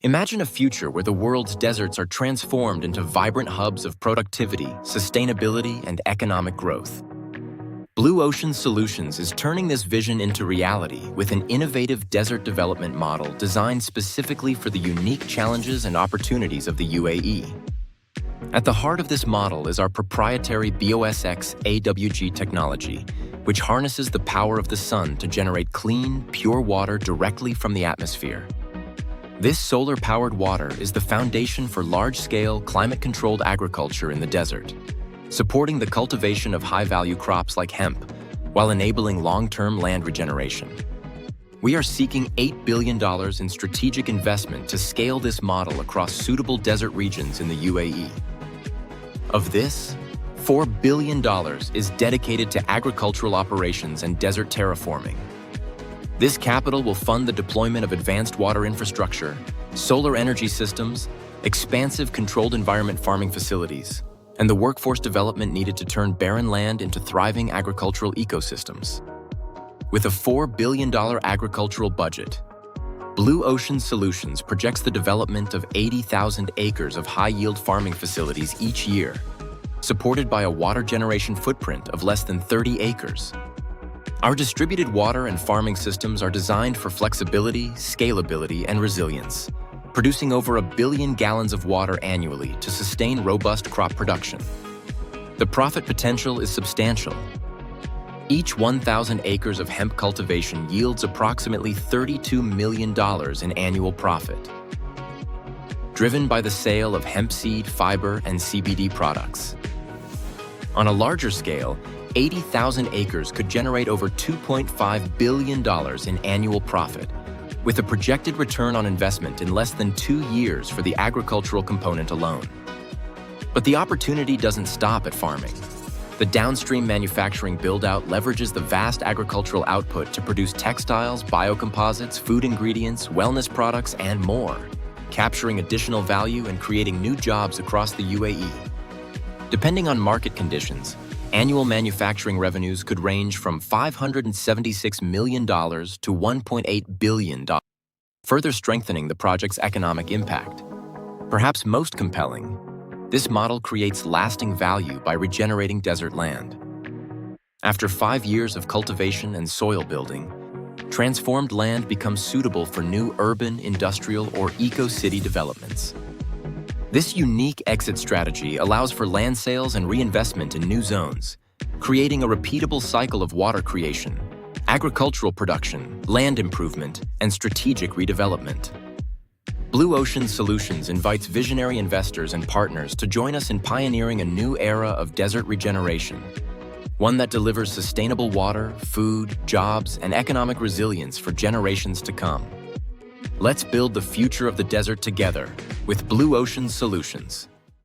Imagine a future where the world's deserts are transformed into vibrant hubs of productivity, sustainability, and economic growth. Blue Ocean Solutions is turning this vision into reality with an innovative desert development model designed specifically for the unique challenges and opportunities of the UAE. At the heart of this model is our proprietary BOSX AWG technology, which harnesses the power of the sun to generate clean, pure water directly from the atmosphere. This solar-powered water is the foundation for large-scale, climate-controlled agriculture in the desert, supporting the cultivation of high-value crops like hemp, while enabling long-term land regeneration. We are seeking $8 billion in strategic investment to scale this model across suitable desert regions in the UAE. Of this, $4 billion is dedicated to agricultural operations and desert terraforming. This capital will fund the deployment of advanced water infrastructure, solar energy systems, expansive controlled environment farming facilities, and the workforce development needed to turn barren land into thriving agricultural ecosystems. With a $4 billion agricultural budget, Blue Ocean Solutions projects the development of 80,000 acres of high-yield farming facilities each year, supported by a water generation footprint of less than 30 acres. Our distributed water and farming systems are designed for flexibility, scalability, and resilience, producing over 1 billion gallons of water annually to sustain robust crop production. The profit potential is substantial. Each 1,000 acres of hemp cultivation yields approximately $32 million in annual profit, driven by the sale of hemp seed, fiber, and CBD products. On a larger scale, 80,000 acres could generate over $2.5 billion in annual profit, with a projected return on investment in less than 2 years for the agricultural component alone. But the opportunity doesn't stop at farming. The downstream manufacturing build-out leverages the vast agricultural output to produce textiles, biocomposites, food ingredients, wellness products, and more, capturing additional value and creating new jobs across the UAE. Depending on market conditions, annual manufacturing revenues could range from $576 million to $1.8 billion, further strengthening the project's economic impact. Perhaps most compelling, this model creates lasting value by regenerating desert land. After 5 years of cultivation and soil building, transformed land becomes suitable for new urban, industrial, or eco-city developments. This unique exit strategy allows for land sales and reinvestment in new zones, creating a repeatable cycle of water creation, agricultural production, land improvement, and strategic redevelopment. Blue Ocean Solutions invites visionary investors and partners to join us in pioneering a new era of desert regeneration, one that delivers sustainable water, food, jobs, and economic resilience for generations to come. Let's build the future of the desert together with Blue Ocean Solutions.